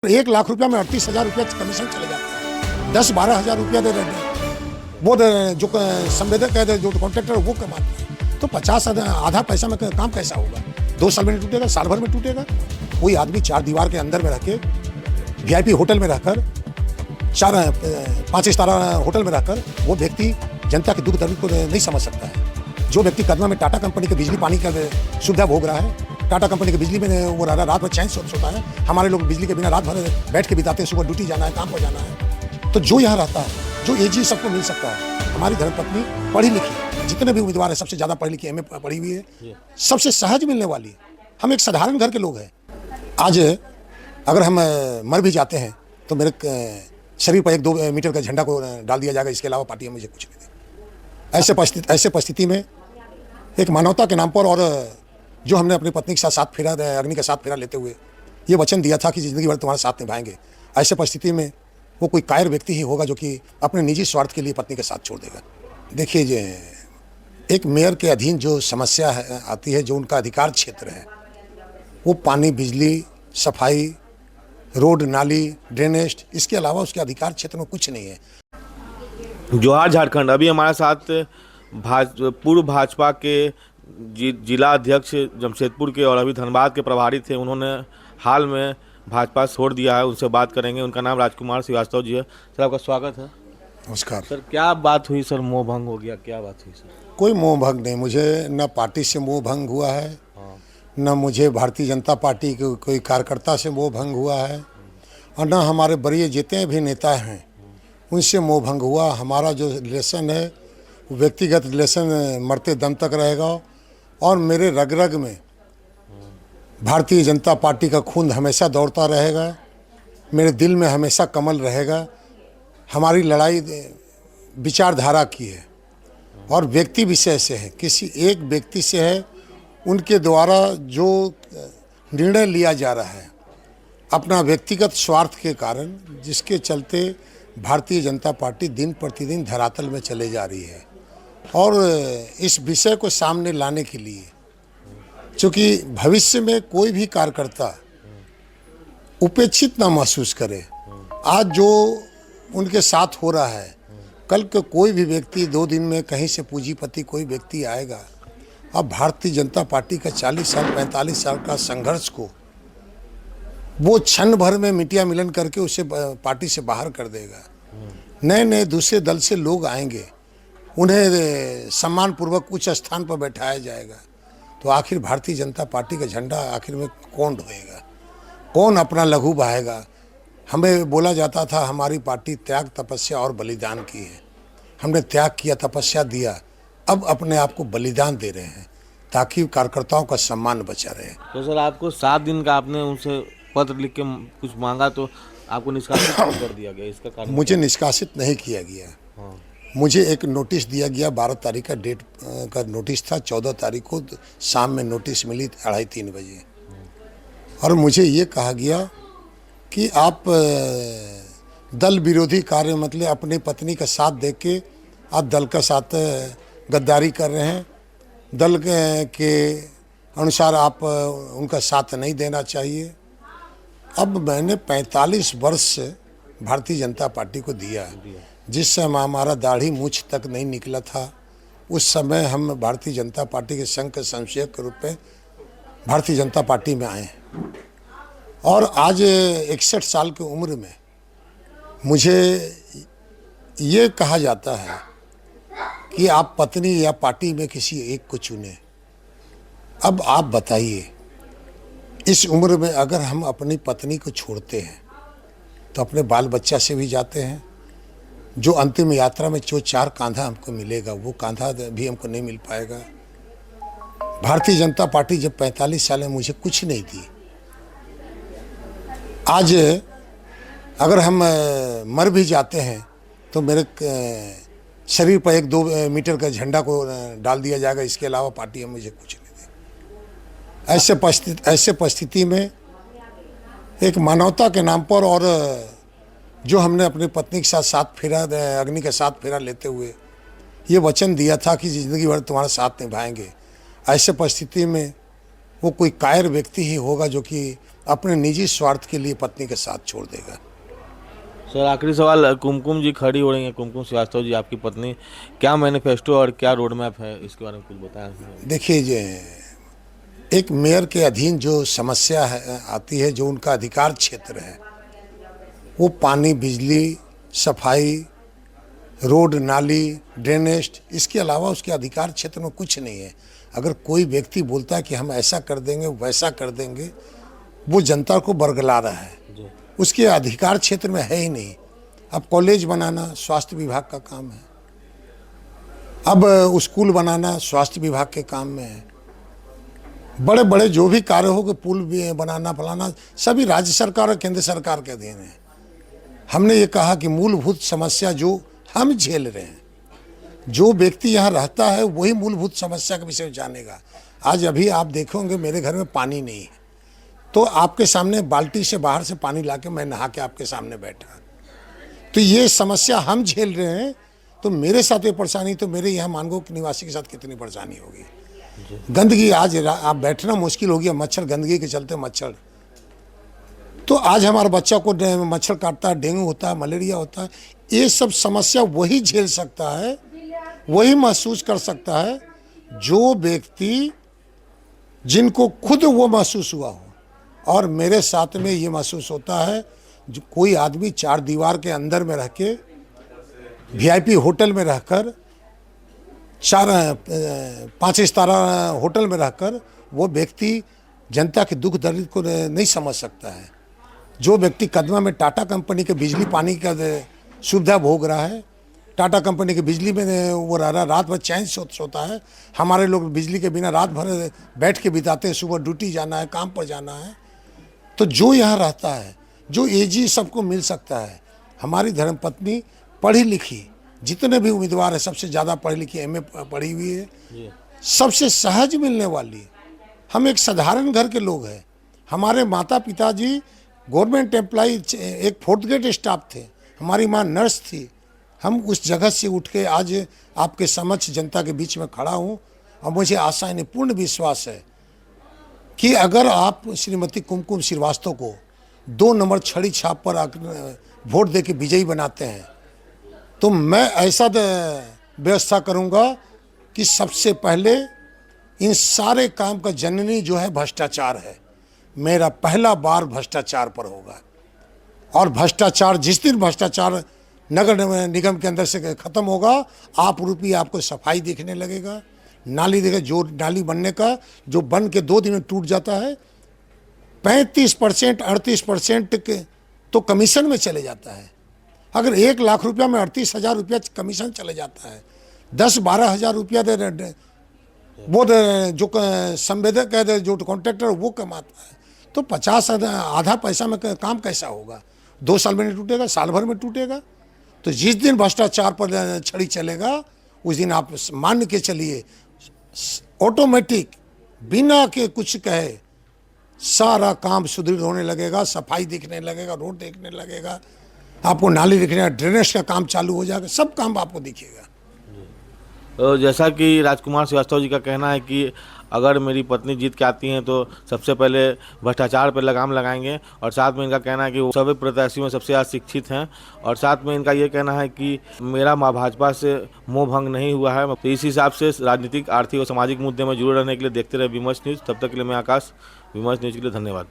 1,00,000 रुपया में 38,000 रुपया कमीशन चले जाते हैं। 10-12 हज़ार रुपया दे रहे हैं वो जो संवेदक है, जो कॉन्ट्रैक्टर है वो कमाते हैं। तो 50 आधा पैसा में काम कैसा होगा? 2 साल में नहीं टूटेगा, साल भर में टूटेगा। कोई आदमी 4 दीवार के अंदर में रह के VIP होटल में रहकर 5 सितारा होटल में रहकर वो व्यक्ति जनता के दुख दर्द को नहीं समझ सकता है। जो व्यक्ति कदमा में टाटा कंपनी के बिजली पानी का सुविधा भोग रहा है, टाटा कंपनी की बिजली में वो रह रहा, रात भर चैन से सोता है। हमारे लोग बिजली के बिना रात भर बैठ के बिताते हैं, सुबह ड्यूटी जाना है, काम पर जाना है। तो जो यहाँ रहता है, जो AG सबको मिल सकता है। हमारी धर्मपत्नी पढ़ी लिखी, जितने भी उम्मीदवार है सबसे ज़्यादा पढ़ी लिखी, MA पढ़ी हुई है, सबसे सहज मिलने वाली। हम एक साधारण घर के लोग हैं। आज अगर हम मर भी जाते हैं तो मेरे शरीर पर 1-2 मीटर का झंडा को डाल दिया जाएगा, इसके अलावा पार्टी मुझे कुछ नहीं देगी। ऐसे परिस्थिति में एक मानवता के नाम पर और जो हमने अपनी पत्नी के साथ फेरा, अग्नि का साथ फेरा लेते हुए ये वचन दिया था कि ज़िंदगी भर तुम्हारा साथ निभाएंगे, ऐसे परिस्थिति में वो कोई कायर व्यक्ति ही होगा जो कि अपने निजी स्वार्थ के लिए पत्नी के साथ छोड़ देगा। देखिए, एक मेयर के अधीन जो समस्या आती है, जो उनका अधिकार क्षेत्र है, वो पानी, बिजली, सफाई, रोड, नाली, ड्रेनेज, इसके अलावा उसके अधिकार क्षेत्र में कुछ नहीं है। जोहार झारखंड। अभी हमारे साथ पूर्व भाजपा के जिला अध्यक्ष जमशेदपुर के और अभी धनबाद के प्रभारी थे, उन्होंने हाल में भाजपा छोड़ दिया है, उनसे बात करेंगे। उनका नाम राजकुमार श्रीवास्तव जी है। सर, आपका स्वागत है। नमस्कार सर, क्या बात हुई सर? मोह भंग हो गया, क्या बात हुई सर? कोई मोह भंग नहीं, मुझे न पार्टी से मोह भंग हुआ है, न मुझे भारतीय जनता पार्टी के कोई कार्यकर्ता से मोह भंग हुआ है, और न हमारे बड़े जितने भी नेता हैं उनसे मोह भंग हुआ। हमारा जो रिलेशन है व्यक्तिगत रिलेशन मरते दम तक रहेगा, और मेरे रग रग में भारतीय जनता पार्टी का खून हमेशा दौड़ता रहेगा, मेरे दिल में हमेशा कमल रहेगा। हमारी लड़ाई विचारधारा की है और व्यक्ति विषय से है, किसी एक व्यक्ति से है। उनके द्वारा जो निर्णय लिया जा रहा है अपना व्यक्तिगत स्वार्थ के कारण, जिसके चलते भारतीय जनता पार्टी दिन प्रतिदिन धरातल में चले जा रही है। और इस विषय को सामने लाने के लिए, क्योंकि भविष्य में कोई भी कार्यकर्ता उपेक्षित ना महसूस करे, आज जो उनके साथ हो रहा है, कल के कोई भी व्यक्ति 2 दिन में कहीं से पूंजीपति कोई व्यक्ति आएगा। अब भारतीय जनता पार्टी का 40 साल 45 साल का संघर्ष को वो क्षण भर में मिटिया मिलन करके उसे पार्टी से बाहर कर देगा। नए नए दूसरे दल से लोग आएंगे, उन्हें सम्मानपूर्वक उच्च स्थान पर बैठाया जाएगा। तो आखिर भारतीय जनता पार्टी का झंडा आखिर में कौन ढोएगा, कौन अपना लघु बहाएगा? हमें बोला जाता था हमारी पार्टी त्याग, तपस्या और बलिदान की है। हमने त्याग किया, तपस्या दिया, अब अपने आप को बलिदान दे रहे हैं ताकि कार्यकर्ताओं का सम्मान बचा रहे। तो सर, आपको 7 दिन का आपने उनसे पत्र लिख के कुछ मांगा तो आपको निष्कासित कर दिया गया, इसका कारण? मुझे निष्कासित नहीं किया गया। मुझे एक नोटिस दिया गया, 12 तारीख का डेट का नोटिस था। 14 तारीख को शाम में नोटिस मिली 2:30-3 बजे, और मुझे ये कहा गया कि आप दल विरोधी कार्य, मतलब अपनी पत्नी का साथ दे के आप दल का साथ गद्दारी कर रहे हैं, दल के अनुसार आप उनका साथ नहीं देना चाहिए। अब मैंने 45 वर्ष भारतीय जनता पार्टी को दिया, जिस समय हमारा दाढ़ी मूछ तक नहीं निकला था, उस समय हम भारतीय जनता पार्टी के संघ के संयोजक के रूप में भारतीय जनता पार्टी में आए। और आज 61 साल की उम्र में मुझे ये कहा जाता है कि आप पत्नी या पार्टी में किसी एक को चुने। अब आप बताइए, इस उम्र में अगर हम अपनी पत्नी को छोड़ते हैं तो अपने बाल बच्चा से भी जाते हैं। जो अंतिम यात्रा में जो 4 कांधा हमको मिलेगा, वो कांधा भी हमको नहीं मिल पाएगा। भारतीय जनता पार्टी जब 45 साल में मुझे कुछ नहीं दी, आज अगर हम मर भी जाते हैं तो मेरे शरीर पर 1-2 मीटर का झंडा को डाल दिया जाएगा, इसके अलावा पार्टी मुझे कुछ नहीं देगी। ऐसे परिस्थिति में एक मानवता के नाम पर और जो हमने अपनी पत्नी के साथ फेरा, अग्नि का साथ फेरा लेते हुए ये वचन दिया था कि ज़िंदगी भर तुम्हारा साथ निभाएंगे, ऐसे परिस्थिति में वो कोई कायर व्यक्ति ही होगा जो कि अपने निजी स्वार्थ के लिए पत्नी के साथ छोड़ देगा। सर आखिरी सवाल, कुमकुम जी खड़ी हो रही हैं, कुमकुम श्रीवास्तव जी आपकी पत्नी, क्या मैनिफेस्टो और क्या रोड मैप है, इसके बारे में कुछ बताएं। देखिए जे एक मेयर के अधीन जो समस्या है आती है, जो उनका अधिकार क्षेत्र है, वो पानी, बिजली, सफाई, रोड, नाली, ड्रेनेज, इसके अलावा उसके अधिकार क्षेत्र में कुछ नहीं है। अगर कोई व्यक्ति बोलता है कि हम ऐसा कर देंगे वैसा कर देंगे, वो जनता को बरगला रहा है, उसके अधिकार क्षेत्र में है ही नहीं। अब कॉलेज बनाना स्वास्थ्य विभाग का काम है, अब स्कूल बनाना स्वास्थ्य विभाग के काम में है, बड़े बड़े जो भी कार्य हो, पुल भी बनाना फलाना, सभी राज्य सरकार और केंद्र सरकार के अधीन है। हमने ये कहा कि मूलभूत समस्या जो हम झेल रहे हैं, जो व्यक्ति यहाँ रहता है वही मूलभूत समस्या के विषय में जानेगा। आज अभी आप देखोगे मेरे घर में पानी नहीं है, तो आपके सामने बाल्टी से बाहर से पानी लाके मैं नहा के आपके सामने बैठा, तो ये समस्या हम झेल रहे हैं। तो मेरे साथ ये परेशानी, तो मेरे यहाँ मानगो के निवासी के साथ कितनी परेशानी होगी। गंदगी, आज आप बैठना मुश्किल हो गया, मच्छर, गंदगी के चलते मच्छर, तो आज हमारे बच्चा को मच्छर काटता है, डेंगू होता है, मलेरिया होता है। ये सब समस्या वही झेल सकता है, वही महसूस कर सकता है जो व्यक्ति, जिनको खुद वो महसूस हुआ हो। और मेरे साथ में ये महसूस होता है, जो कोई आदमी 4 दीवार के अंदर में रह के, VIP होटल में रहकर, 5 सितारा होटल में रहकर, वो व्यक्ति जनता के दुख दर्द को नहीं समझ सकता है। जो व्यक्ति कदमा में टाटा कंपनी के बिजली पानी का सुविधा भोग रहा है, टाटा कंपनी की बिजली में वो रह रहा, रात भर चैन से सोता है। हमारे लोग बिजली के बिना रात भर बैठ के बिताते हैं, सुबह ड्यूटी जाना है, काम पर जाना है। तो जो यहाँ रहता है, जो एजी सबको मिल सकता है। हमारी धर्मपत्नी पढ़ी लिखी, जितने भी उम्मीदवार है सबसे ज़्यादा पढ़ी लिखी, MA पढ़ी हुई है, सबसे सहज मिलने वाली। हम एक साधारण घर के लोग हैं। हमारे माता पिताजी गवर्नमेंट एम्प्लॉई, एक 4th ग्रेड स्टाफ थे, हमारी माँ नर्स थी। हम उस जगह से उठ के आज आपके समक्ष जनता के बीच में खड़ा हूँ, और मुझे आशा है, पूर्ण विश्वास है कि अगर आप श्रीमती कुमकुम श्रीवास्तव को 2 नंबर छड़ी छाप पर वोट दे के विजयी बनाते हैं, तो मैं ऐसा व्यवस्था करूंगा कि सबसे पहले इन सारे काम का जननी जो है भ्रष्टाचार है। मेरा पहला बार भ्रष्टाचार पर होगा, और भ्रष्टाचार, जिस दिन भ्रष्टाचार नगर निगम के अंदर से खत्म होगा, आप रूपी आपको सफाई दिखने लगेगा, नाली देखे, जो नाली बनने का, जो बन के 2 दिन में टूट जाता है, 35% 38% के तो कमीशन में चले जाता है। अगर 1 लाख रुपया में 38,000 रुपया कमीशन चले जाता है, 10-12 हज़ार रुपया वो जो संवेदक है, जो कॉन्ट्रैक्टर वो कमाता है, तो 50 आधा पैसा में काम कैसा होगा। 2 साल में नहीं टूटेगा, साल भर में टूटेगा। तो जिस दिन भ्रष्टाचार पर छड़ी चलेगा, उस दिन आप मान के चलिए, ऑटोमेटिक बिना के कुछ कहे सारा काम सुदृढ़ होने लगेगा, सफाई दिखने लगेगा, रोड दिखने लगेगा, आपको नाली दिखने, ड्रेनेज का काम चालू हो जाएगा, सब काम आपको दिखेगा। तो जैसा कि राजकुमार श्रीवास्तव जी का कहना है कि अगर मेरी पत्नी जीत के आती हैं तो सबसे पहले भ्रष्टाचार पर लगाम लगाएंगे, और साथ में इनका कहना है कि वो सभी प्रत्याशियों में सबसे ज़्यादा शिक्षित हैं, और साथ में इनका ये कहना है कि मेरा भाजपा से मोह भंग नहीं हुआ है। तो इस हिसाब से राजनीतिक, आर्थिक और सामाजिक मुद्दे में जुड़े रहने के लिए देखते रहे विमर्श न्यूज़। तब तक के लिए मैं आकाश, विमर्श न्यूज़ के लिए धन्यवाद।